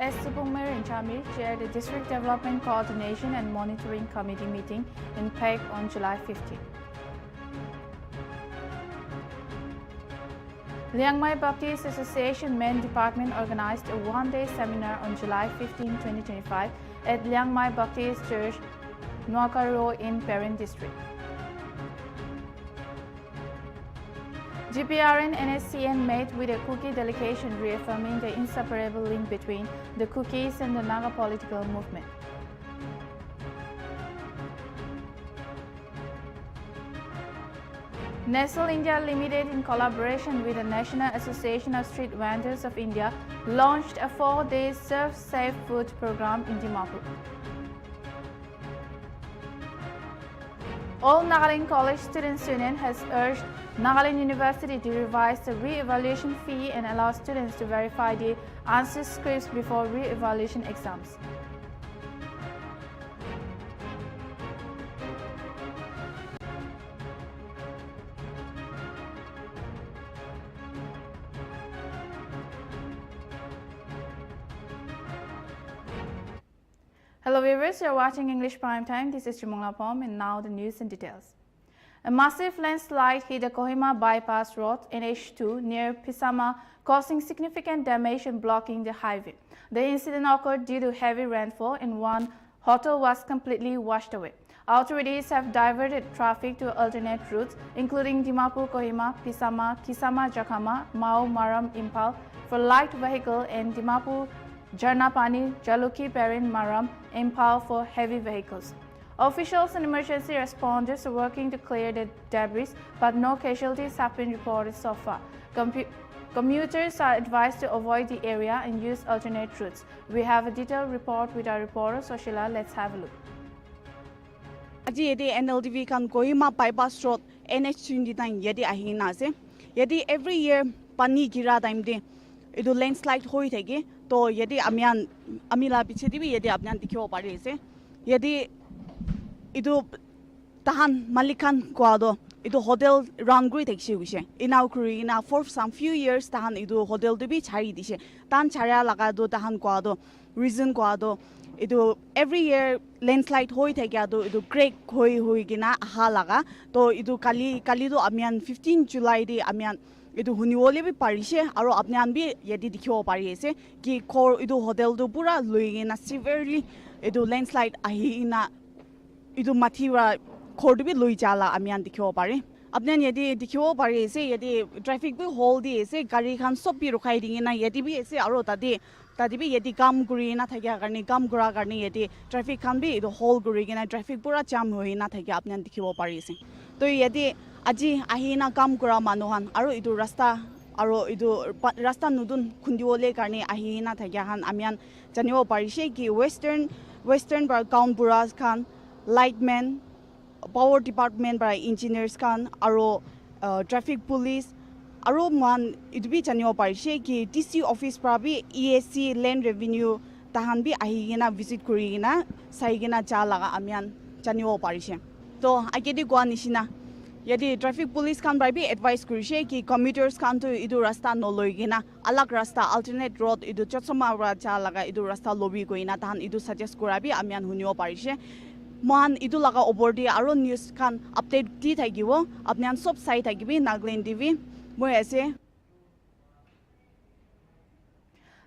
S. Supungmer Chamir chaired the District Development Coordination and Monitoring Committee meeting in Peg on July 15. Liang Mai Baptist Association Men Department organized a one-day seminar on July 15, 2025 at Liang Mai Baptist Church, Nuakaro in Perin District. GPRN NSCN met with a Kuki delegation reaffirming the inseparable link between the Kukis and the Naga political movement. Nestle India Limited, in collaboration with the National Association of Street Vendors of India, launched a 4-day Serve Safe Food program in Dimapur. All Nagaland College Students Union has urged Nagaland University to revise the re-evaluation fee and allow students to verify the answer scripts before re-evaluation exams. Hello viewers, you are watching English Primetime. This is Chumongla Pom, and now the news in details. A massive landslide hit the Kohima bypass road NH2 near Pisama, causing significant damage and blocking the highway. The incident occurred due to heavy rainfall and one hotel was completely washed away. Authorities have diverted traffic to alternate routes, including Dimapur Kohima, Pisama, Kisama Jakama, Mao Maram Impal for light vehicle and Dimapur Jarnapani, Jaluki Perin Maram Impal for heavy vehicles. Officials and emergency responders are working to clear the debris, but no casualties have been reported so far. Commuters are advised to avoid the area and use alternate routes. We have a detailed report with our reporter Soshila. Let's have a look. Aji yedi Nltv kan Kohima bypass road NH29 yedi ahina ase. Yedi every year pani gira time de idu landslide hoi thake to yedi amila piche di bi yedi apnan dikhibo pari ase. Yedi idu tahan malikan kwado idu hotel run gri thakse wishe inauguri ina for some few years tahan idu hotel to bi chari dise tan chara laga do tahan kwado reason kwado idu every year landslide hoi thakya do idu crack hoi gina aha laga to idu kali do amian 15 July di amian idu huniwole bi parise aro apnan bi yedi dikhibo pari ase ki core idu hotel do pura luigina severely idu landslide ahina idu mathiwa khordu loi jala amian dikhibo pare apnan yedi dikhibo pare ase yedi traffic bi hole di ase gari khan sob bi rukhai dingena yedi bi ase aro tadi bi yedi kam guri na thakya karni kam gura karni yedi traffic khan bi idu hole guri gena traffic pura jam hoi na thakya apnan dikhibo pare ase to yedi aji ahina kam gura manuhan aro idu rasta nudun khundiwole karni ahina thakya han amian janibo parise ki western bar count buras khan lightmen, power department by engineers kan, aro traffic police, aro man idbi chanyo parise ki DC office prabi ESC land revenue tahan bi ahigena visit kurigena saigena jalaga amian chanyo parise. To agedi gwa nishina yadi traffic police kan bi advice kurise ki commuters kan to idu rasta no loigena alag rasta alternate road idu chotsoma ra jalaga idu rasta lobby goina tahan idu suggest kurabi amian hunyo parise. Man idu laga obordi aro news kan update di thagibo apnan sob sai thagibi Nltv moi ase.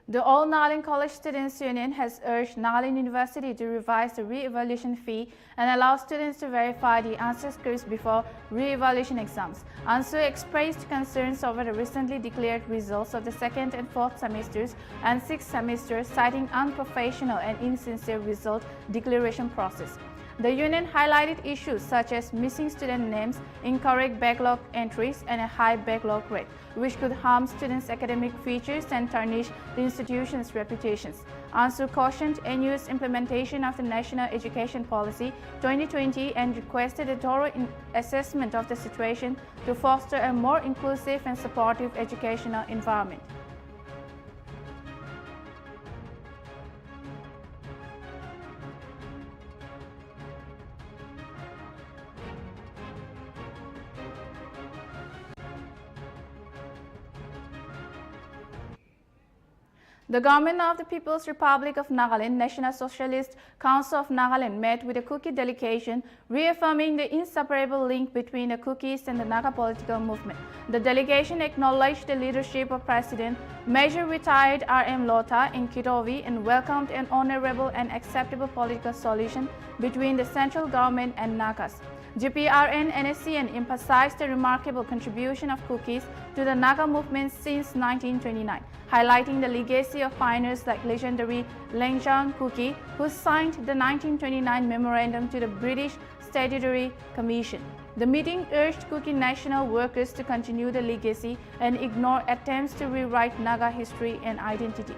The All Nagaland College Students Union has urged Nagaland University to revise the re-evaluation fee and allow students to verify the answer scripts before re-evaluation exams. ANSU expressed concerns over the recently declared results of the 2nd and 4th semesters and 6th semesters, citing unprofessional and insincere result declaration process. The union highlighted issues such as missing student names, incorrect backlog entries, and a high backlog rate, which could harm students' academic features and tarnish the institution's reputations. ANSU cautioned NU's implementation of the National Education Policy 2020 and requested a thorough assessment of the situation to foster a more inclusive and supportive educational environment. The government of the People's Republic of Nagaland, National Socialist Council of Nagaland met with a Kuki delegation, reaffirming the inseparable link between the Kukis and the Naga political movement. The delegation acknowledged the leadership of President Major Retired R.M. Lota in Kitovi and welcomed an honorable and acceptable political solution between the central government and Nagas. GPRN NSCN emphasized the remarkable contribution of Kukis to the Naga movement since 1929, highlighting the legacy of pioneers like legendary Lengjang Kuki, who signed the 1929 memorandum to the British Statutory Commission. The meeting urged Kuki national workers to continue the legacy and ignore attempts to rewrite Naga history and identity.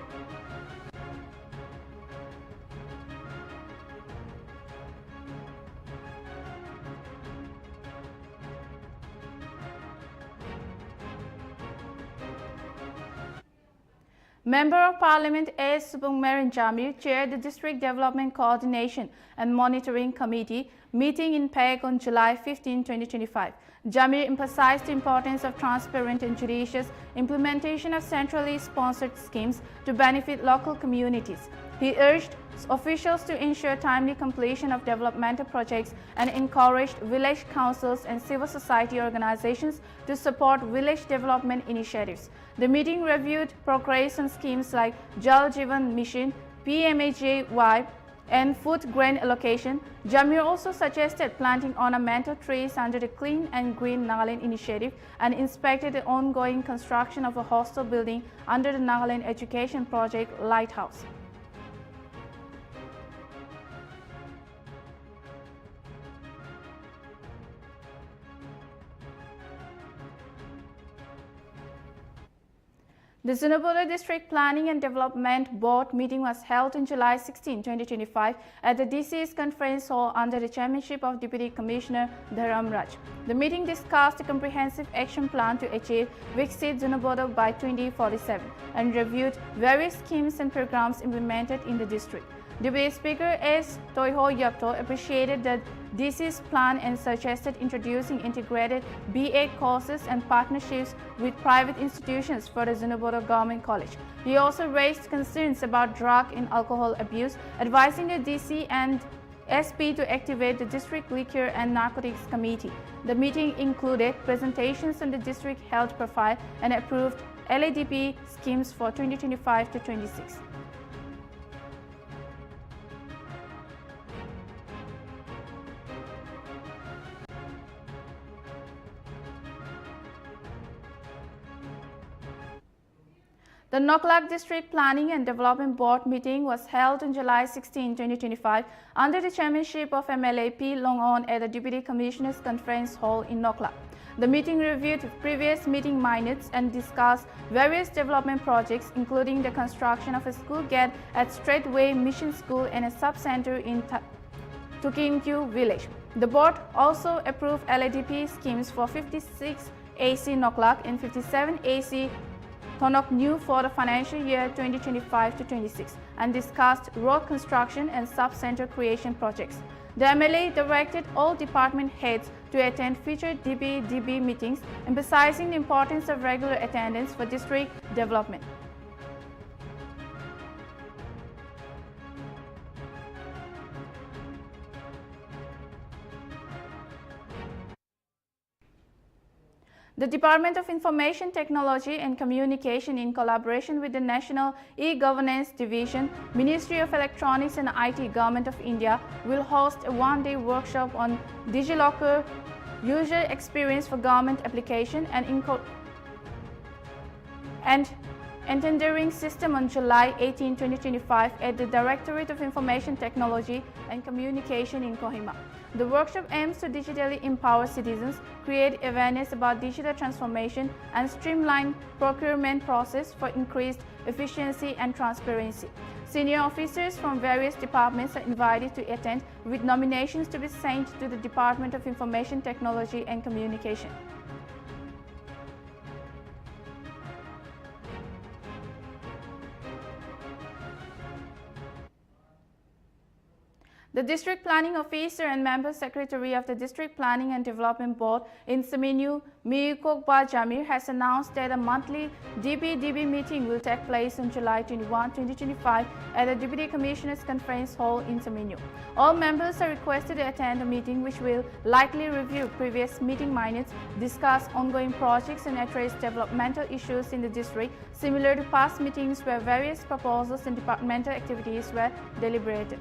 Member of Parliament S. Subungmerin Jamir chaired the District Development Coordination and Monitoring Committee meeting in Peg on July 15, 2025. Jamir emphasized the importance of transparent and judicious implementation of centrally sponsored schemes to benefit local communities. He urged officials to ensure timely completion of developmental projects and encouraged village councils and civil society organizations to support village development initiatives. The meeting reviewed progress on schemes like Jal Jeevan Mission, PMAJY, and food grain allocation. Jamir also suggested planting ornamental trees under the Clean and Green Nagaland initiative and inspected the ongoing construction of a hostel building under the Nagaland Education Project Lighthouse. The Zunheboto District Planning and Development Board meeting was held on July 16, 2025 at the DC's Conference Hall under the chairmanship of Deputy Commissioner Dharam Raj. The meeting discussed a comprehensive action plan to achieve Viksit Zunheboto by 2047 and reviewed various schemes and programs implemented in the district. Deputy Speaker S. Toiho Yapto appreciated the DC's plan and suggested introducing integrated BA courses and partnerships with private institutions for the Zunheboto Government College. He also raised concerns about drug and alcohol abuse, advising the DC and SP to activate the District Liquor and Narcotics Committee. The meeting included presentations on the district health profile and approved LADP schemes for 2025 to 26. The Noklak District Planning and Development Board meeting was held on July 16, 2025 under the chairmanship of MLA P. Longon at the Deputy Commissioner's Conference Hall in Noklak. The meeting reviewed previous meeting minutes and discussed various development projects, including the construction of a school gate at Straightway Mission School and a sub-center in Tukinkyu village. The board also approved LADP schemes for 56 AC Noklak and 57 AC Tonok New for the financial year 2025 to 26 and discussed road construction and sub-center creation projects. The MLA directed all department heads to attend future DB meetings, emphasizing the importance of regular attendance for district development. The Department of Information Technology and Communication, in collaboration with the National E-Governance Division, Ministry of Electronics and IT, Government of India, will host a one-day workshop on DigiLocker user experience for government application and tendering system on July 18, 2025 at the Directorate of Information Technology and Communication in Kohima. The workshop aims to digitally empower citizens, create awareness about digital transformation, and streamline procurement process for increased efficiency and transparency. Senior officers from various departments are invited to attend, with nominations to be sent to the Department of Information Technology and Communication. The District Planning Officer and Member Secretary of the District Planning and Development Board in Seminyu, Miyukokba Jamir, has announced that a monthly DPDB meeting will take place on July 21, 2025 at the Deputy Commissioners Conference Hall in Seminyu. All members are requested to attend the meeting, which will likely review previous meeting minutes, discuss ongoing projects and address developmental issues in the district, similar to past meetings where various proposals and departmental activities were deliberated.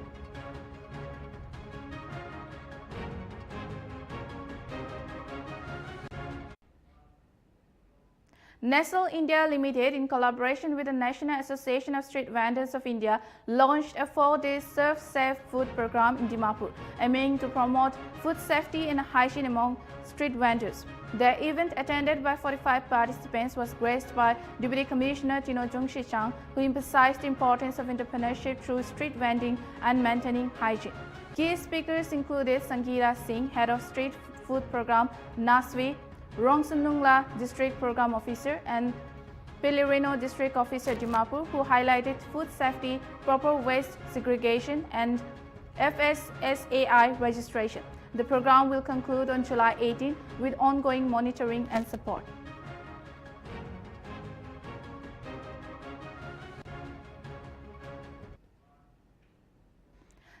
Nestle India Limited, in collaboration with the National Association of Street Vendors of India, launched a 4-day Serve Safe food program in Dimapur, aiming to promote food safety and hygiene among street vendors. The event, attended by 45 participants, was graced by Deputy Commissioner Tino Jungshi-chang, who emphasized the importance of entrepreneurship through street vending and maintaining hygiene. Key speakers included Sangeeta Singh, Head of Street Food Program, Nasvi, Rongsunungla District Program Officer, and Pellerino District Officer Dimapur, who highlighted food safety, proper waste segregation, and FSSAI registration. The program will conclude on July 18 with ongoing monitoring and support.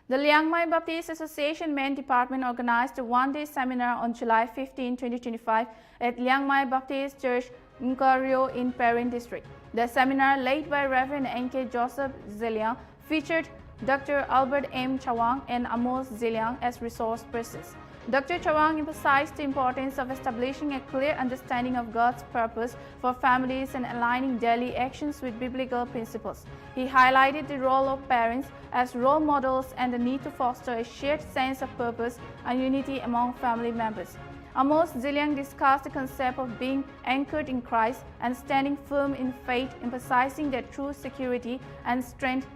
The Liang Mai Baptist Association Main Department organized a one-day seminar on July 15, 2025 at Liang Mai Baptist Church, Nkario in Perin District. The seminar, led by Reverend N.K. Joseph Zeliang, featured Dr. Albert M. Chawang and Amos Zeliang as resource persons. Dr. Chawang emphasized the importance of establishing a clear understanding of God's purpose for families and aligning daily actions with biblical principles. He highlighted the role of parents as role models and the need to foster a shared sense of purpose and unity among family members. Amos Zeliang discussed the concept of being anchored in Christ and standing firm in faith, emphasizing that true security and strength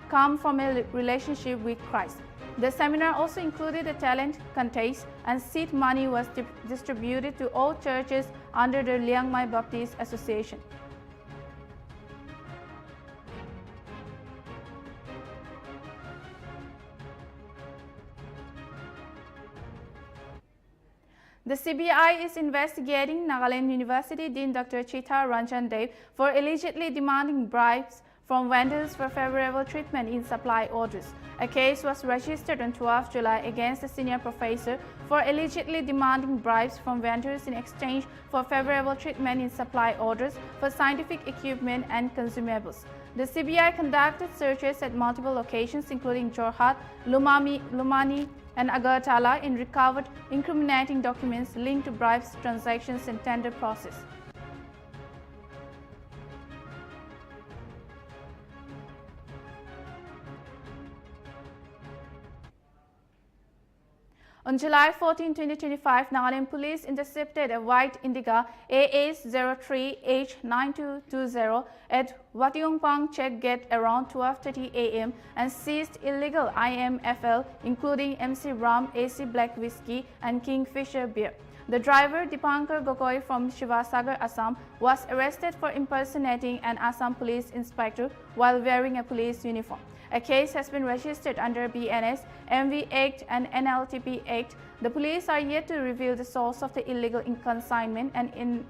come from a relationship with Christ. The seminar also included a talent contest, and seed money was distributed to all churches under the Liang Mai Baptist Association. The CBI is investigating Nagaland University Dean Dr. Chitha Ranjan Dev for allegedly demanding bribes from vendors for favorable treatment in supply orders. A case was registered on 12 July against the senior professor for allegedly demanding bribes from vendors in exchange for favorable treatment in supply orders for scientific equipment and consumables. The CBI conducted searches at multiple locations, including Jorhat, Lumani, and Agartala, and recovered incriminating documents linked to bribes, transactions, and tender process. On July 14, 2025, Nagaland Police intercepted a white Indiga AS03H9220 at Wationgpang check gate around 12:30 a.m. and seized illegal IMFL, including MC Rum, AC Black Whiskey, and Kingfisher beer. The driver, Dipankar Gogoi from Shivasagar, Assam, was arrested for impersonating an Assam police inspector while wearing a police uniform. A case has been registered under BNS, MV Act, and Nltv Act. The police are yet to reveal the source of the illegal consignment and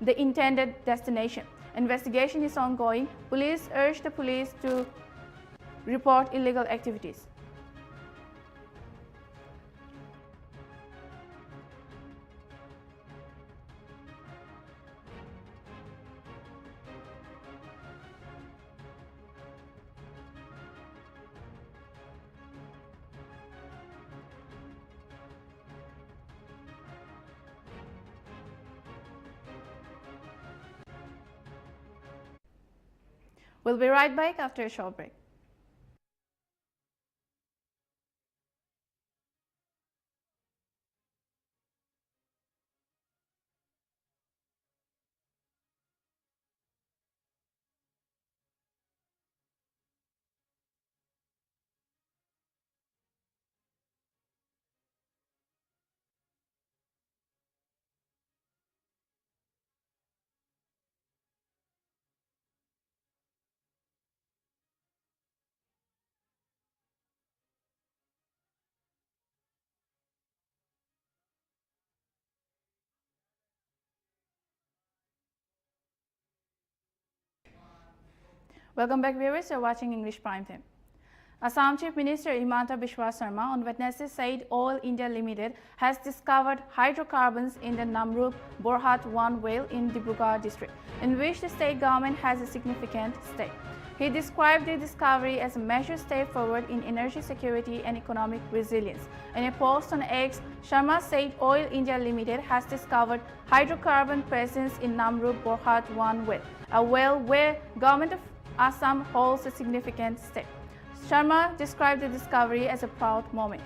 the intended destination. Investigation is ongoing. Police urge the police to report illegal activities. We'll be right back after a short break. Welcome back, viewers. You're watching English Primetime. Assam Chief Minister Himanta Biswa Sarma on Wednesday said Oil India Limited has discovered hydrocarbons in the Namrup Borhat 1 well in Dibrugarh district, in which the state government has a significant stake. He described the discovery as a major step forward in energy security and economic resilience. In a post on X, Sharma said Oil India Limited has discovered hydrocarbon presence in Namrup Borhat 1 well, a well where Government of Assam holds a significant stake. Sharma described the discovery as a proud moment.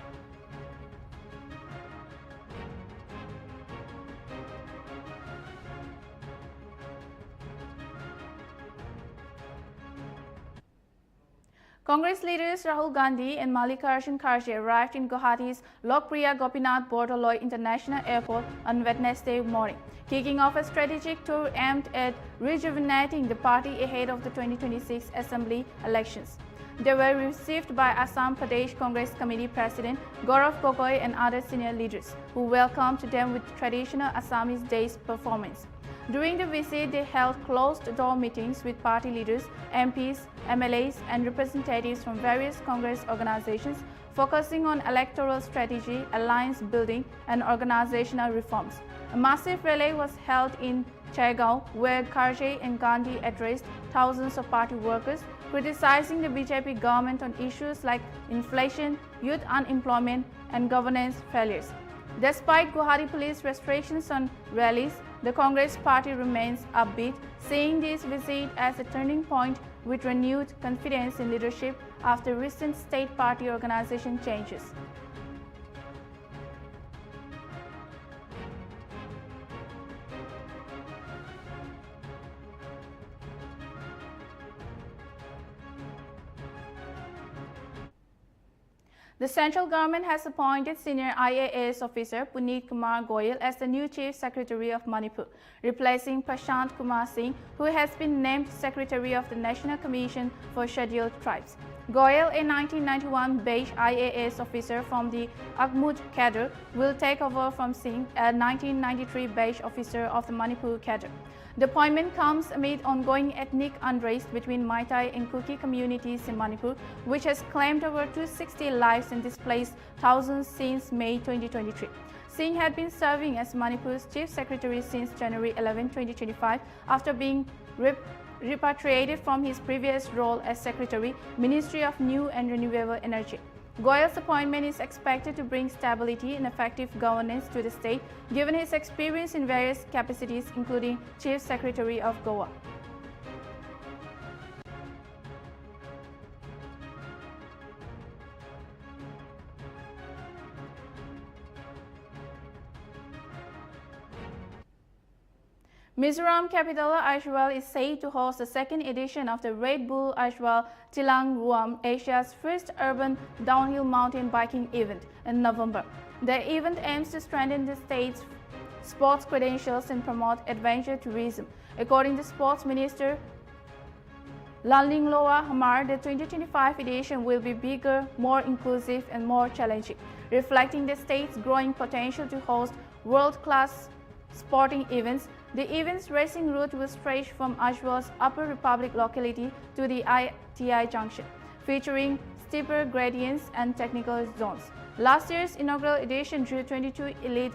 Congress leaders Rahul Gandhi and Mallikarjun Kharge arrived in Guwahati's Lokpriya Gopinath Bordoloi International Airport on Wednesday morning, kicking off a strategic tour aimed at rejuvenating the party ahead of the 2026 Assembly elections. They were received by Assam Pradesh Congress Committee President Gaurav Gogoi and other senior leaders, who welcomed them with traditional Assamese day's performance. During the visit, they held closed-door meetings with party leaders, MPs, MLAs, and representatives from various Congress organizations, focusing on electoral strategy, alliance building, and organizational reforms. A massive rally was held in Chaigaon, where Kharge and Gandhi addressed thousands of party workers, criticizing the BJP government on issues like inflation, youth unemployment, and governance failures. Despite Guwahati police restrictions on rallies, the Congress party remains upbeat, seeing this visit as a turning point with renewed confidence in leadership after recent state party organization changes. The central government has appointed senior IAS officer Puneet Kumar Goyal as the new Chief Secretary of Manipur, replacing Prashant Kumar Singh, who has been named Secretary of the National Commission for Scheduled Tribes. Goyal, a 1991 beige IAS officer from the Agmud cadre, will take over from Singh, a 1993 beige officer of the Manipur cadre. The appointment comes amid ongoing ethnic unrest between Maitai and Kuki communities in Manipur, which has claimed over 260 lives and displaced thousands since May 2023. Singh had been serving as Manipur's Chief Secretary since January 11, 2025, after being repatriated from his previous role as Secretary, Ministry of New and Renewable Energy. Goyal's appointment is expected to bring stability and effective governance to the state, given his experience in various capacities, including Chief Secretary of Goa. Mizoram capital Aizawl is said to host the second edition of the Red Bull Aizawl Tilang Ruam, Asia's first urban downhill mountain biking event, in November. The event aims to strengthen the state's sports credentials and promote adventure tourism. According to Sports Minister Lalningloa Hamar, the 2025 edition will be bigger, more inclusive, and more challenging, reflecting the state's growing potential to host world-class sporting events. The event's racing route will stretch from Aizawl's Upper Republic locality to the ITI junction, featuring steeper gradients and technical zones. Last year's inaugural edition drew 22 elite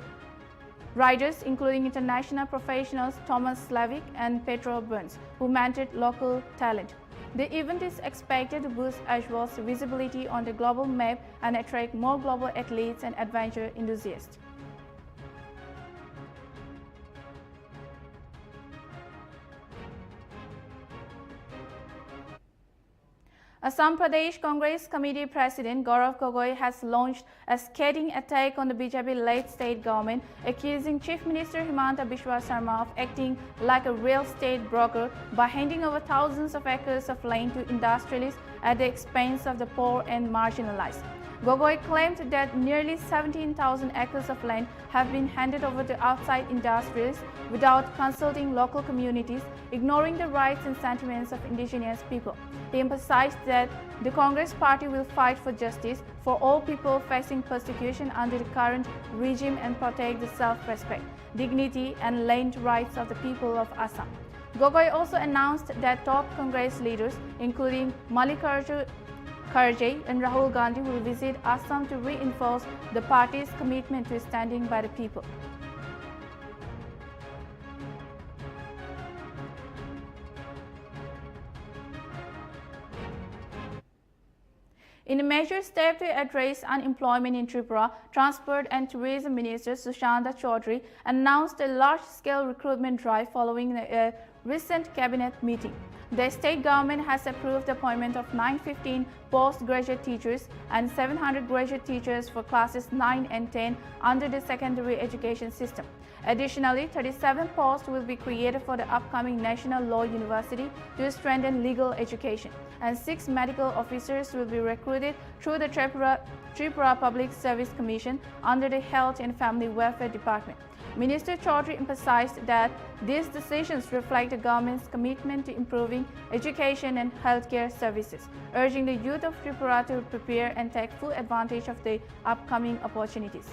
riders, including international professionals Thomas Slavic and Petro Burns, who mentored local talent. The event is expected to boost Aizawl's visibility on the global map and attract more global athletes and adventure enthusiasts. Assam Pradesh Congress Committee President Gaurav Gogoi has launched a scathing attack on the BJP-led state government, accusing Chief Minister Himanta Biswa Sarma of acting like a real estate broker by handing over thousands of acres of land to industrialists at the expense of the poor and marginalized. Gogoi claimed that nearly 17,000 acres of land have been handed over to outside industrialists without consulting local communities, ignoring the rights and sentiments of indigenous people. He emphasized that the Congress party will fight for justice for all people facing persecution under the current regime and protect the self-respect, dignity, and land rights of the people of Assam. Gogoi also announced that top Congress leaders, including Mallikarjun Kharge and Rahul Gandhi, will visit Assam to reinforce the party's commitment to standing by the people. In a major step to address unemployment in Tripura, Transport and Tourism Minister Sushanta Chaudhary announced a large-scale recruitment drive following a recent cabinet meeting. The state government has approved the appointment of 915 postgraduate teachers and 700 graduate teachers for classes 9 and 10 under the secondary education system. Additionally, 37 posts will be created for the upcoming National Law University to strengthen legal education, and 6 medical officers will be recruited through the Tripura Public Service Commission under the Health and Family Welfare Department. Minister Chaudhary emphasized that these decisions reflect the government's commitment to improving education and healthcare services, urging the youth of Tripura to prepare and take full advantage of the upcoming opportunities.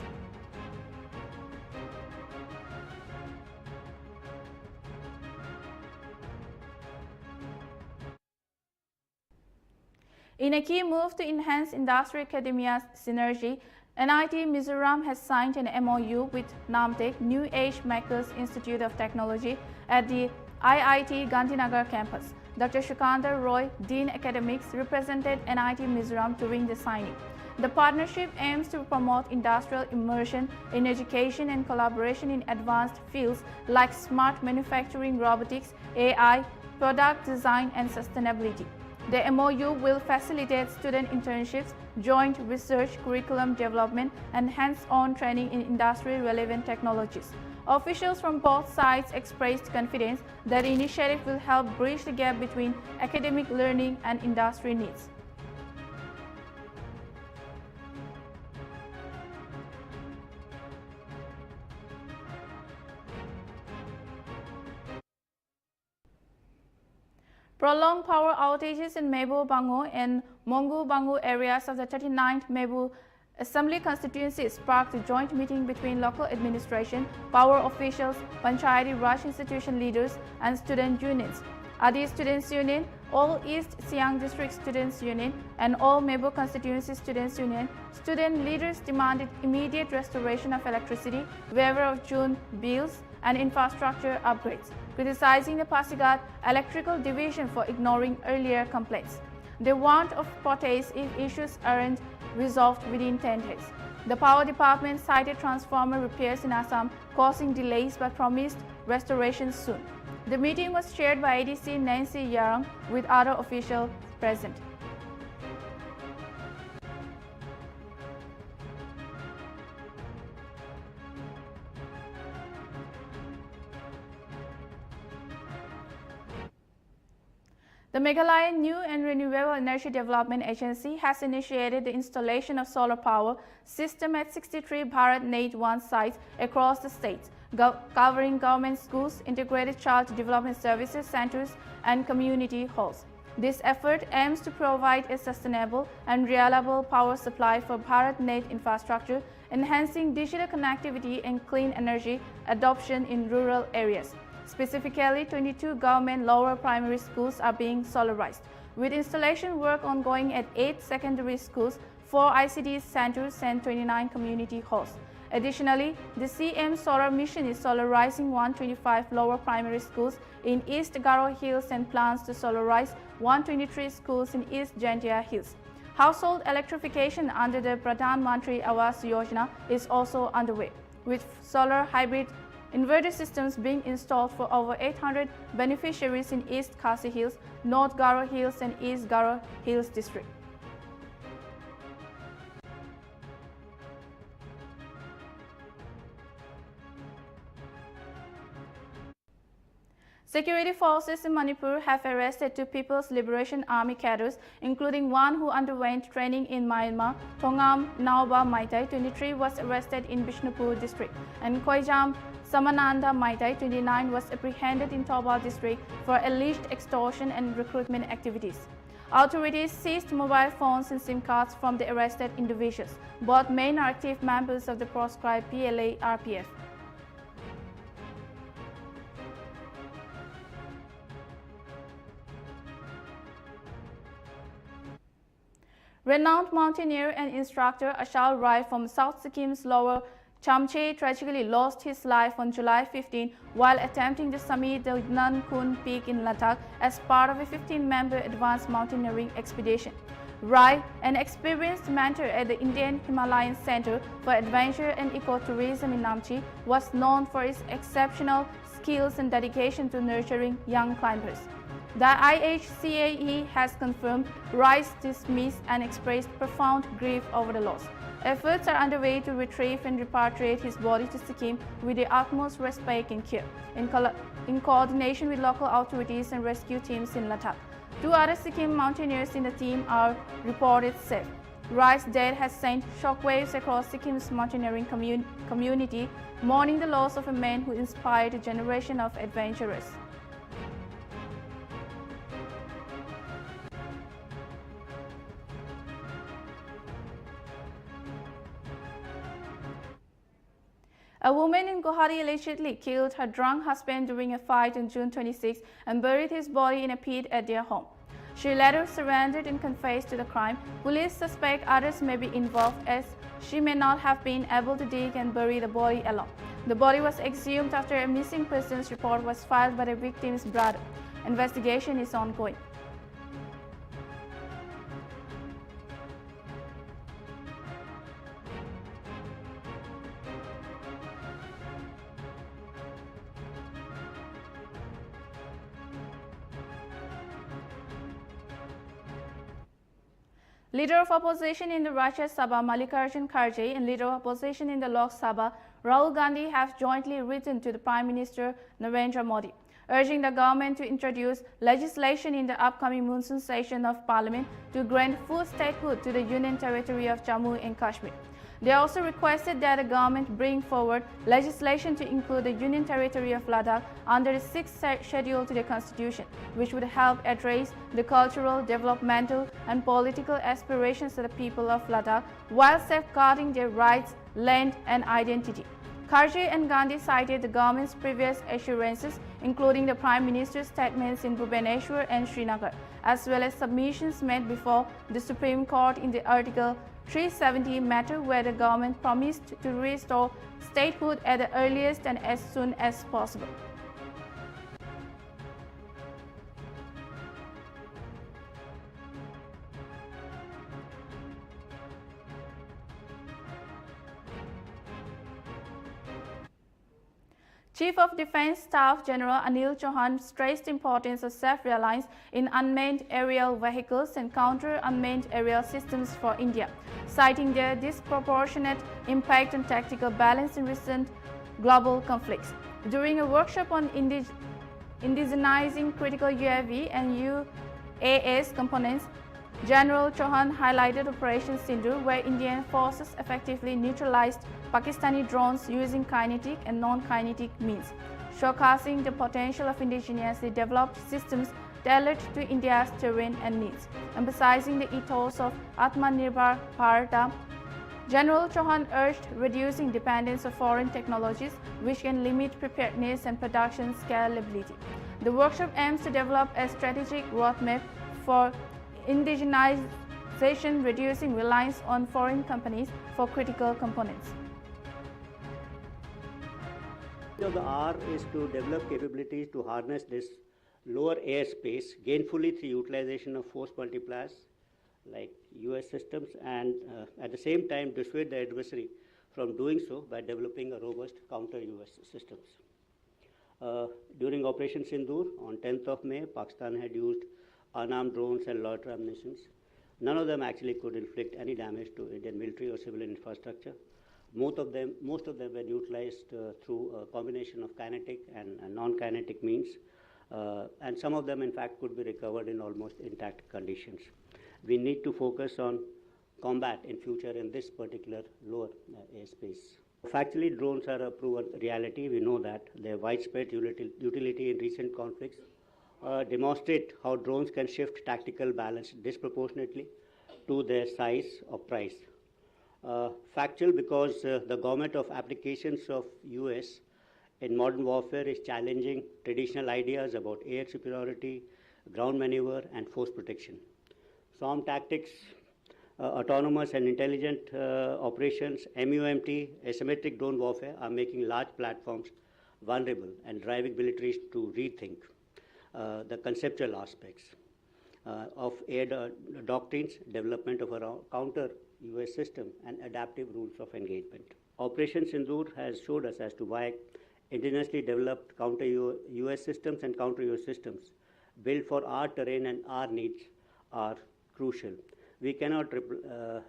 In a key move to enhance industry-academia synergy, NIT Mizoram has signed an MOU with Namtek New Age Makers Institute of Technology at the IIT Gandhinagar campus. Dr. Shukandar Roy, Dean Academics, represented NIT Mizoram during the signing. The partnership aims to promote industrial immersion in education and collaboration in advanced fields like smart manufacturing, robotics, AI, product design, and sustainability. The MOU will facilitate student internships, joint research, curriculum development, and hands-on training in industry-relevant technologies. Officials from both sides expressed confidence that the initiative will help bridge the gap between academic learning and industry needs. Prolonged power outages in Mebo Bango and Mongu Bango areas of the 39th Mebo Assembly constituency sparked a joint meeting between local administration, power officials, Panchayati Raj institution leaders, and student unions. Adi Students Union, All East Siang District Students Union, and All Mebo Constituency Students Union, student leaders demanded immediate restoration of electricity, waiver of June bills, and infrastructure upgrades, criticizing the Pasigat Electrical Division for ignoring earlier complaints. They warned of protests if issues aren't resolved within 10 days. The Power Department cited transformer repairs in Assam causing delays but promised restoration soon. The meeting was chaired by ADC Nancy Yarang with other officials present. The Meghalaya New and Renewable Energy Development Agency has initiated the installation of solar power system at 63 Bharat Net 1 sites across the state, covering government schools, integrated child development services centers, and community halls. This effort aims to provide a sustainable and reliable power supply for Bharat Net infrastructure, enhancing digital connectivity and clean energy adoption in rural areas. Specifically, 22 government lower primary schools are being solarized, with installation work ongoing at 8 secondary schools, 4 ICT centers, and 29 community halls. Additionally, the CM Solar Mission is solarizing 125 lower primary schools in East Garo Hills and plans to solarize 123 schools in East Jantia Hills. Household electrification under the Pradhan Mantri Awas Yojana is also underway, with solar hybrid inverter systems being installed for over 800 beneficiaries in East Khasi Hills, North Garo Hills, and East Garo Hills district. Security forces in Manipur have arrested 2 People's Liberation Army cadres, including one who underwent training in Myanmar. Thongam Naoba Maitai, 23, was arrested in Bishnupur district, and Khoijam Samananda Maitai, 29, was apprehended in Thoba district for alleged extortion and recruitment activities. Authorities seized mobile phones and SIM cards from the arrested individuals. Both men are active members of the proscribed PLA-RPF. Renowned mountaineer and instructor Ashal Rai from South Sikkim's Lower Chamche tragically lost his life on July 15 while attempting to summit the Nan Kun Peak in Ladakh as part of a 15-member advanced mountaineering expedition. Rai, an experienced mentor at the Indian Himalayan Center for Adventure and Ecotourism in Namche, was known for his exceptional skills and dedication to nurturing young climbers. The IHCAE has confirmed Rai's dismiss and expressed profound grief over the loss. Efforts are underway to retrieve and repatriate his body to Sikkim with the utmost respect and care, in coordination with local authorities and rescue teams in Ladakh. 2 other Sikkim mountaineers in the team are reported safe. Rai's death has sent shockwaves across Sikkim's mountaineering community, mourning the loss of a man who inspired a generation of adventurers. A woman in Guwahati allegedly killed her drunk husband during a fight on June 26 and buried his body in a pit at their home. She later surrendered and confessed to the crime. Police suspect others may be involved as she may not have been able to dig and bury the body alone. The body was exhumed after a missing persons report was filed by the victim's brother. Investigation is ongoing. Leader of opposition in the Rajya Sabha Mallikarjun Kharge and leader of opposition in the Lok Sabha Rahul Gandhi have jointly written to the Prime Minister Narendra Modi, urging the government to introduce legislation in the upcoming monsoon session of Parliament to grant full statehood to the Union Territory of Jammu and Kashmir. They also requested that the government bring forward legislation to include the Union Territory of Ladakh under the 6th schedule to the Constitution, which would help address the cultural, developmental and political aspirations of the people of Ladakh while safeguarding their rights, land and identity. Kharge and Gandhi cited the government's previous assurances, including the Prime Minister's statements in Bhubaneswar and Srinagar, as well as submissions made before the Supreme Court in the Article 370 matter where the government promised to restore statehood at the earliest and as soon as possible. Chief of Defence Staff General Anil Chauhan stressed the importance of self-reliance in unmanned aerial vehicles and counter-unmanned aerial systems for India, citing their disproportionate impact on tactical balance in recent global conflicts. During a workshop on indigenizing critical UAV and UAS components, General Chauhan highlighted Operation Sindoor, where Indian forces effectively neutralized Pakistani drones using kinetic and non-kinetic means, showcasing the potential of indigenously developed systems tailored to India's terrain and needs. Emphasizing the ethos of Atmanirbhar Bharat, General Chauhan urged reducing dependence on foreign technologies, which can limit preparedness and production scalability. The workshop aims to develop a strategic roadmap for indigenization, reducing reliance on foreign companies for critical components. Of the hour is to develop capabilities to harness this lower airspace gainfully through utilization of force multipliers like US systems and at the same time dissuade the adversary from doing so by developing a robust counter-US systems. During Operation Sindoor on 10th of May, Pakistan had used unarmed drones and loiter munitions. None of them actually could inflict any damage to Indian military or civilian infrastructure. Most of them were utilized through a combination of kinetic and non-kinetic means, and some of them in fact could be recovered in almost intact conditions. We need to focus on combat in future in this particular lower airspace. Factually, drones are a proven reality. We know that their widespread utility in recent conflicts demonstrate how drones can shift tactical balance disproportionately to their size or price. Factual because the government of applications of US in modern warfare is challenging traditional ideas about air superiority, ground maneuver and force protection. Some tactics autonomous and intelligent operations, MUMT, asymmetric drone warfare are making large platforms vulnerable and driving militaries to rethink the conceptual aspects of air doctrines, development of a counter US system, and adaptive rules of engagement. Operation Sindoor has showed us as to why indigenously developed counter US systems and counter US systems built for our terrain and our needs are crucial. We cannot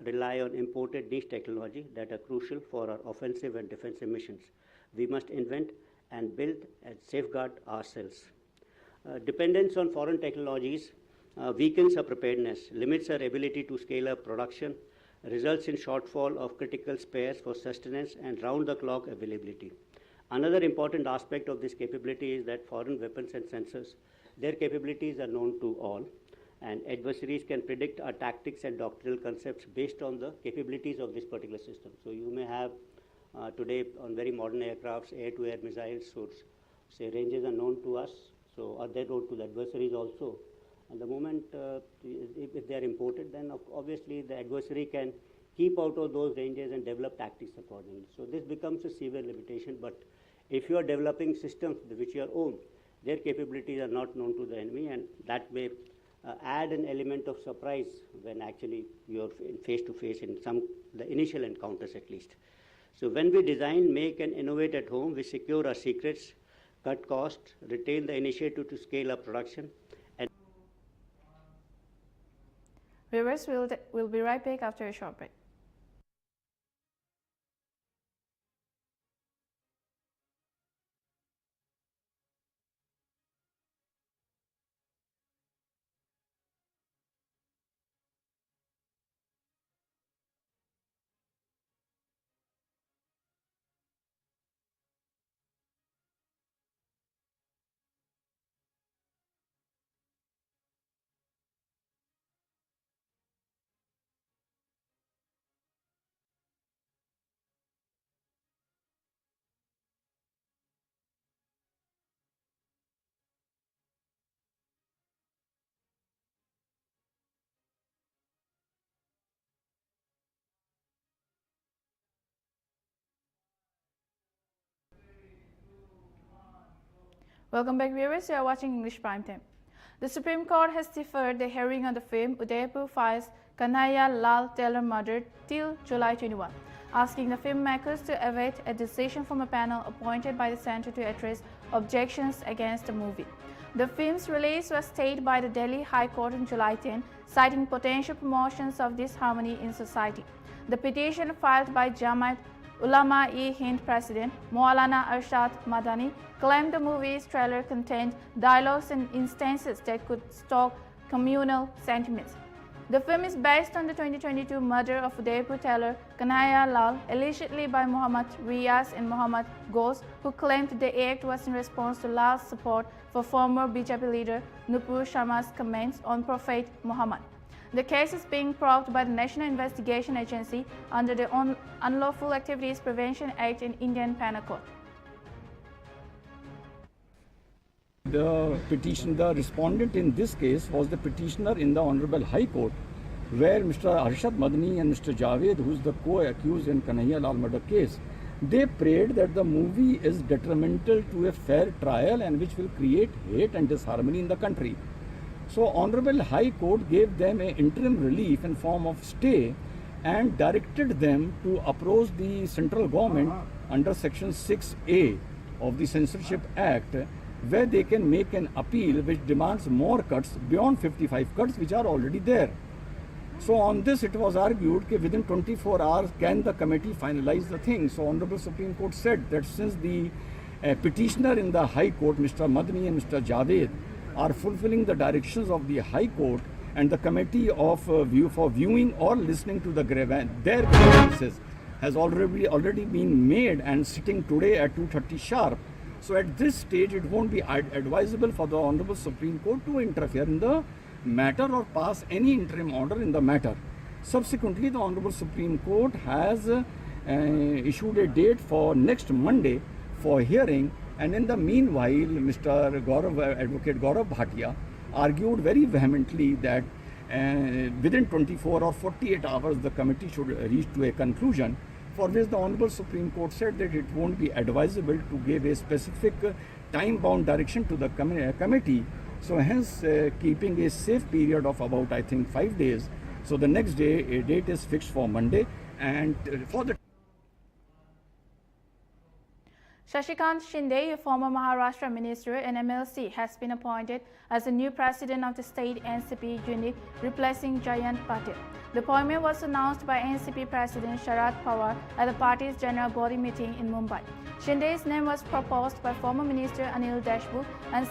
rely on imported niche technology that are crucial for our offensive and defensive missions. We must invent and build and safeguard ourselves. Dependence on foreign technologies weakens our preparedness, limits our ability to scale up production, results in shortfall of critical spares for sustenance and round-the-clock availability. Another important aspect of this capability is that foreign weapons and sensors, their capabilities are known to all, and adversaries can predict our tactics and doctrinal concepts based on the capabilities of this particular system. So you may have today on very modern aircrafts, air-to-air missiles, so say ranges are known to us, so are they known to the adversaries also? And the moment if they are imported, then obviously the adversary can keep out of those ranges and develop tactics accordingly. So this becomes a severe limitation, but if you are developing systems which you own, their capabilities are not known to the enemy, and that may add an element of surprise when actually you are face to face in the initial encounters at least. So when we design, make, and innovate at home, we secure our secrets, cut costs, retain the initiative to scale up production. And Viewers, we'll be right back after a short break. Welcome back, viewers. You are watching English Primetime. The Supreme Court has deferred the hearing on the film Udaipur Fire's Kanhaiya Lal Taylor murder till July 21, asking the filmmakers to await a decision from a panel appointed by the Centre to address objections against the movie. The film's release was stayed by the Delhi High Court on July 10, citing potential promotions of disharmony in society. The petition filed by Jamaat Ulama-e-Hind President Maulana Arshad Madani claimed the movie's trailer contained dialogues and instances that could stoke communal sentiments. The film is based on the 2022 murder of Udaipur tailor Kanhaiya Lal, allegedly by Muhammad Riaz and Muhammad Ghosh, who claimed the act was in response to Lal's support for former BJP leader Nupur Sharma's comments on Prophet Muhammad. The case is being probed by the National Investigation Agency under the Unlawful Activities Prevention Act in Indian Penal Code. The respondent in this case was the petitioner in the Honorable High Court, where Mr. Arshad Madani and Mr. Javed, who is the co-accused in Kanhaiya Lal murder case, they prayed that the movie is detrimental to a fair trial and which will create hate and disharmony in the country. So Honorable High Court gave them an interim relief in form of stay and directed them to approach the central government under Section 6A of the Censorship Act, where they can make an appeal which demands more cuts beyond 55 cuts which are already there. So on this it was argued that within 24 hours can the committee finalize the thing. So Honorable Supreme Court said that since the petitioner in the High Court, Mr. Madani and Mr. Javed, are fulfilling the directions of the High Court, and the committee of for viewing or listening to their grievances has already been made and sitting today at 2:30 sharp. So at this stage it won't be advisable for the Honorable Supreme Court to interfere in the matter or pass any interim order in the matter. Subsequently, the Honorable Supreme Court has issued a date for next Monday for hearing. And in the meanwhile, Mr. Advocate Gaurav Bhatia argued very vehemently that within 24 or 48 hours the committee should reach to a conclusion, for which the Honorable Supreme Court said that it won't be advisable to give a specific time-bound direction to the committee. So hence keeping a safe period of about, I think, 5 days. So the next day, a date is fixed for Monday, and for the Shashikant Shinde, a former Maharashtra minister and MLC, has been appointed as the new president of the state NCP unit, replacing Jayant Patil. The appointment was announced by NCP President Sharad Pawar at the party's general body meeting in Mumbai. Shinde's name was proposed by former minister Nltv and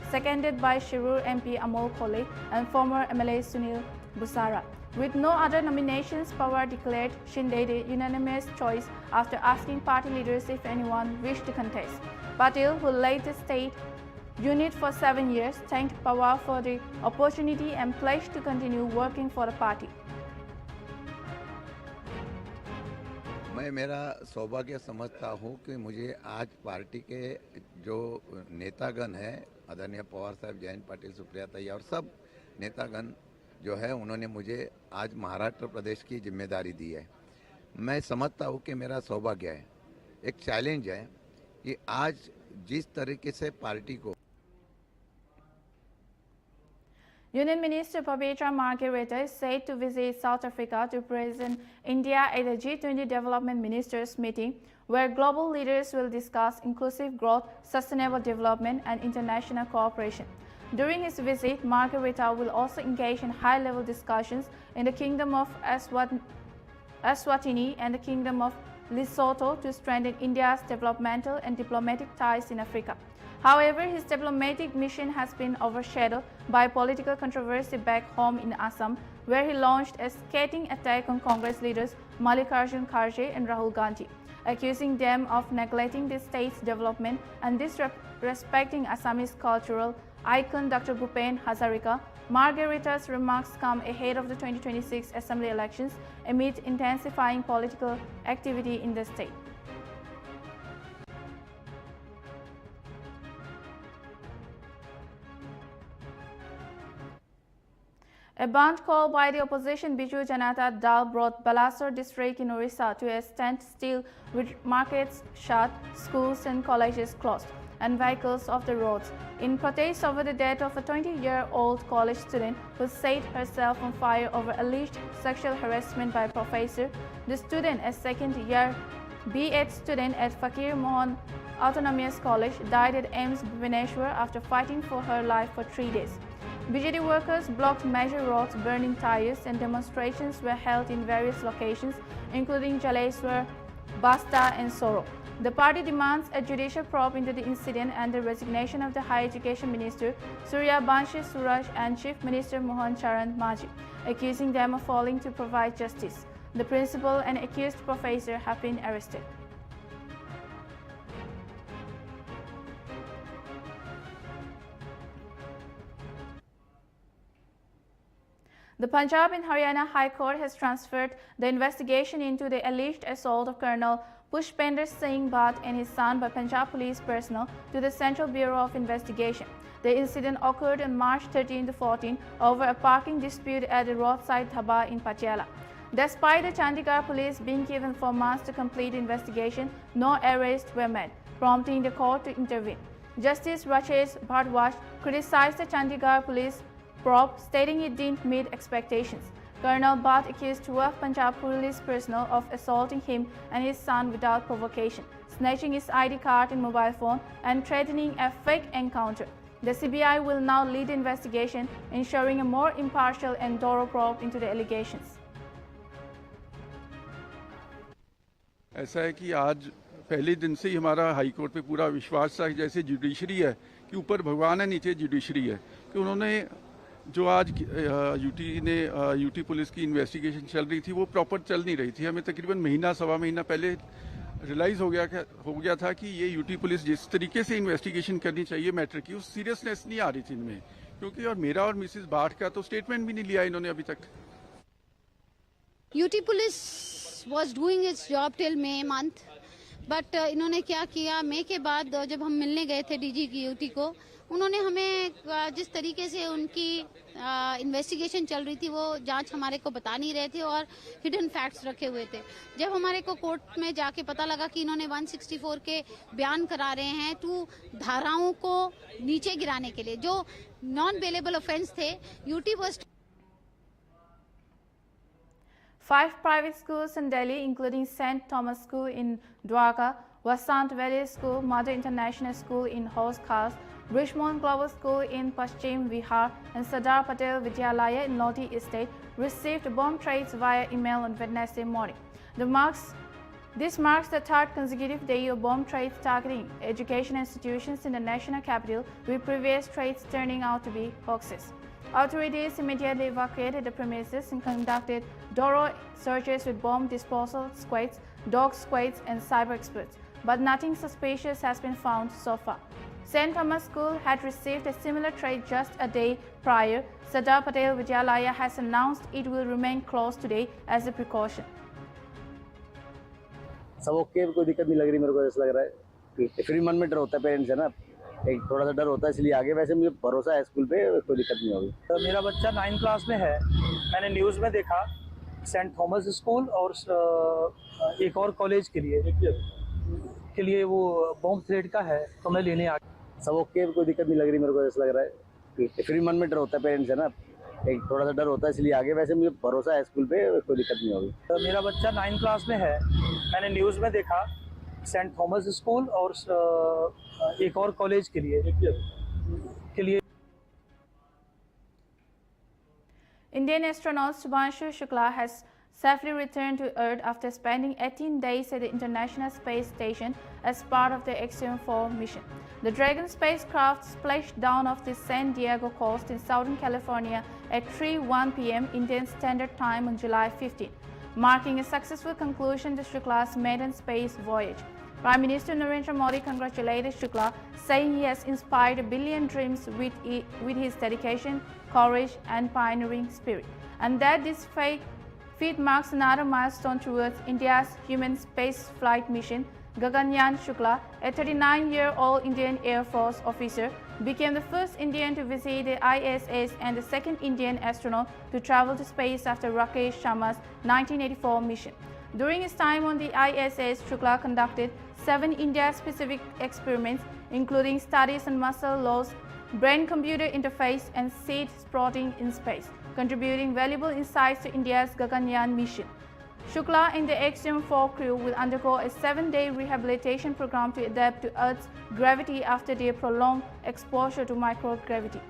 seconded by Shirur MP Amol Kole and former MLA Sunil Busara. With no other nominations, Pawar declared Shinde the unanimous choice after asking party leaders if anyone wished to contest. Patil, who led the state unit for 7 years, thanked Pawar for the opportunity and pledged to continue working for the party. मैं मेरा सौभाग्य समझता हूँ कि मुझे आज party के जो नेतागण हैं, आदरणीय पवार साहब, जयंत पाटिल, सुप्रिया तैया और सब नेतागण जो है, उन्होंने मुझे आज महाराष्ट्र प्रदेश की जिम्मेदारी दी है। मैं समझता हूँ कि मेरा सौभाग्य है, एक चैलेंज है कि आज जिस तरीके से पार्टी को Union Minister Pavitra Margareta is said to visit South Africa to present India at the G20 Development Ministers meeting, where global leaders will discuss inclusive growth, sustainable development, and international cooperation. During his visit, Margareta will also engage in high-level discussions in the Kingdom of Eswatini and the Kingdom of Lesotho to strengthen India's developmental and diplomatic ties in Africa. However, his diplomatic mission has been overshadowed by political controversy back home in Assam, where he launched a scathing attack on Congress leaders Mallikarjun Kharge and Rahul Gandhi, accusing them of neglecting the state's development and disrespecting Assamese cultural icon Dr. Bhupen Hazarika. Margareta's remarks come ahead of the 2026 assembly elections amid intensifying political activity in the state. A band called by the opposition Biju Janata Dal brought Balasore district in Orissa to a standstill with markets shut, schools and colleges closed, and vehicles off the roads, in protest over the death of a 20-year-old college student who set herself on fire over alleged sexual harassment by a professor. The student, a second-year B.Ed student at Fakir Mohan Autonomous College, died at AIIMS Bhubaneswar after fighting for her life for 3 days. BJD workers blocked major roads, burning tires, and demonstrations were held in various locations, including Jaleswar, Basta, and Soro. The party demands a judicial probe into the incident and the resignation of the Higher Education Minister Surya Banshi Suraj and Chief Minister Mohan Charan Maji, accusing them of failing to provide justice. The principal and accused professor have been arrested. The Punjab and Haryana High Court has transferred the investigation into the alleged assault of Colonel Pushpender Singh Bhatt and his son by Punjab police personnel to the Central Bureau of Investigation. The incident occurred on March 13 to 14 over a parking dispute at the roadside dhaba in Patiala. Despite the Chandigarh police being given 4 months to complete the investigation, no arrests were made, prompting the court to intervene. Justice Rajesh Bhardwaj criticized the Chandigarh police probe, stating it didn't meet expectations. Colonel Bhatt accused 12 Punjab police personnel of assaulting him and his son without provocation, snatching his ID card and mobile phone, and threatening a fake encounter. The CBI will now lead the investigation, ensuring a more impartial and thorough probe into the allegations. ऐसा है कि आज पहले दिन से ही हमारा high court पे पूरा विश्वास था, जैसे जुडिशरी है कि ऊपर भगवान है, नीचे जुडिशरी है, कि उन्होंने जो आज यूटी पुलिस की इन्वेस्टिगेशन चल रही थी वो प्रॉपर चल नहीं रही थी। हमें तकरीबन महीना सवा महीना पहले रियलाइज़ हो गया था कि ये यूटी पुलिस जिस तरीके से इन्वेस्टिगेशन करनी चाहिए मैटर की, उस सीरियसनेस नहीं आ रही थी इनमें, क्योंकि और मेरा और मिसिस भाट का तो स्टेटमेंट भी नहीं लिया इन्होंने अभी तक। UT police was doing its job till May month, but इन्होंने क्या किया, मई के बाद जब हम मिलने गए थे डीजी की यूटी को, उन्होंने हमें जिस तरीके से उनकी इन्वेस्टिगेशन चल रही थी वो जांच हमारे को बता नहीं रहे थे और हिडन फैक्ट्स रखे हुए थे। जब हमारे को कोर्ट में जाके पता लगा कि इन्होंने 164 के बयान करा रहे हैं 2 धाराओं को नीचे गिराने के लिए जो नॉन बेलेबल ऑफेंस थे, UT was 5 private schools in Delhi, including St. Thomas School in Dwarka, Vasant Valley School, Mother International School in Hose Khas, Richmond Global School in Paschim Vihar, and Sardar Patel Vidyalaya in Lodi Estate, received bomb threats via email on Wednesday morning. This marks the 3rd consecutive day of bomb threats targeting education institutions in the national capital, with previous threats turning out to be hoaxes. Authorities immediately evacuated the premises and conducted thorough searches with bomb disposal squads, dog squads, and cyber experts, but nothing suspicious has been found so far. St. Thomas School had received a similar threat just a day prior. Sardar Patel Vidyalaya has announced it will remain closed today as a precaution. सब okay, कोई दिक्कत नहीं लग रही मेरे को। ऐसा लग रहा है कि फिर मन में डर होता है, पेरेंट्स है ना, एक थोड़ा सा डर होता है, इसलिए आगे वैसे मुझे भरोसा है स्कूल पे, कोई दिक्कत नहीं होगी। तो मेरा बच्चा 9th क्लास में है। मैंने न्यूज़ में देखा सेंट थॉमस स्कूल और एक और कॉलेज के लिए वो बॉम्ब थ्रेट का है, तो मैं लेने आ गया। सब ओके, कोई दिक्कत नहीं लग रही मेरे को। ऐसा लग रहा है कि फिर मन में डर होता है, पेरेंट्स है ना, एक थोड़ा सा डर होता है, इसलिए आगे वैसे मुझे भरोसा है स्कूल पे, कोई दिक्कत नहीं होगी। तो मेरा बच्चा 9th क्लास में है। मैंने न्यूज़ में देखा सेंट थॉमस स्कूल और एक और कॉलेज के लिए Indian astronaut Subhanshu Shukla has safely returned to Earth after spending 18 days at the International Space Station as part of the Axiom-4 mission. The Dragon spacecraft splashed down off the San Diego coast in Southern California at 3:01 p.m. Indian Standard Time on July 15, marking a successful conclusion to Shukla's maiden space voyage. Prime Minister Narendra Modi congratulated Shukla, saying he has inspired a billion dreams with his dedication, courage, and pioneering spirit, and that this feat marks another milestone towards India's human space flight mission. Gaganyaan Shukla, a 39-year-old Indian Air Force officer, became the first Indian to visit the ISS and the second Indian astronaut to travel to space after Rakesh Sharma's 1984 mission. During his time on the ISS, Shukla conducted 7 India-specific experiments, including studies on muscle loss, brain-computer interface, and seed sprouting in space, contributing valuable insights to India's Gaganyaan mission. Shukla and the Axiom-4 crew will undergo a 7-day rehabilitation program to adapt to Earth's gravity after their prolonged exposure to microgravity.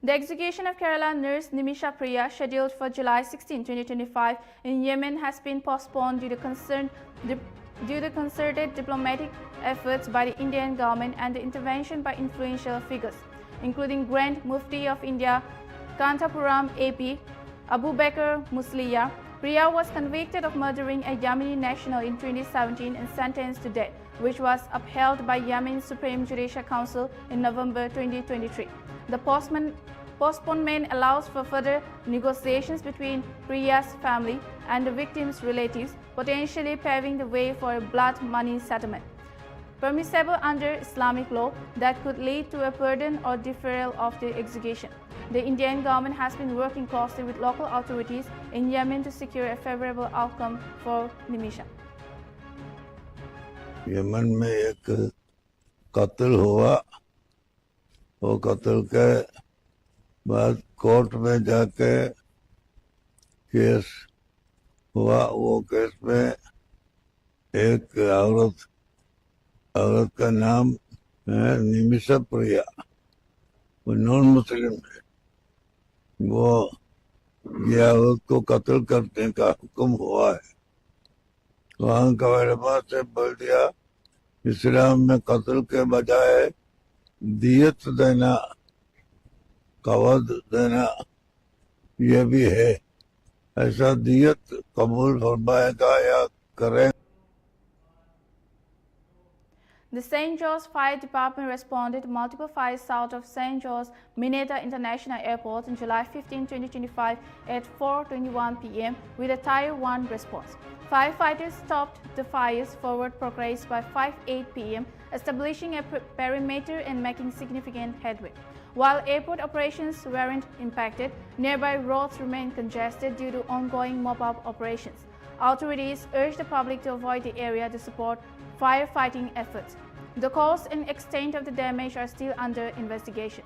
The execution of Kerala nurse Nimisha Priya, scheduled for July 16, 2025 in Yemen, has been postponed due to concerted diplomatic efforts by the Indian government and the intervention by influential figures, including Grand Mufti of India, Kantapuram AP, Abu Bakr Musliya. Priya was convicted of murdering a Yemeni national in 2017 and sentenced to death, which was upheld by Yemen's Supreme Judicial Council in November 2023. The postponement allows for further negotiations between Priya's family and the victim's relatives, potentially paving the way for a blood money settlement, permissible under Islamic law, that could lead to a pardon or deferral of the execution. The Indian government has been working closely with local authorities in Yemen to secure a favorable outcome for Nimisha. Yemen में एक कत्ल हुआ, वो कत्ल के बाद court में जाके केस हुआ। वो केस में एक औरत का नाम है निमिषा प्रिया, वो नॉन मुस्लिम है। वो ये औरत को कत्ल करने का हुक्म हुआ है। वहाँ का वलमा से बोल दिया इस्लाम में कत्ल के बजाय दियत देना, कवद देना, ये भी है। ऐसा दियत कबूल फरमाएगा या करें। The St. George Fire Department responded to multiple fires south of St. George Mineta International Airport on July 15, 2025 at 4:21 p.m. with a Tier 1 response. Firefighters stopped the fire's forward progress by 5:08 p.m., establishing a perimeter and making significant headway. While airport operations weren't impacted, nearby roads remained congested due to ongoing mop-up operations. Authorities urged the public to avoid the area to support firefighting efforts. The cause and extent of the damage are still under investigation.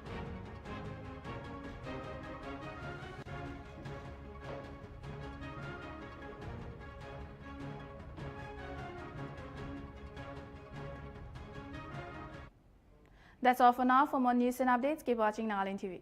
That's all for now. For more news and updates, keep watching Nltv.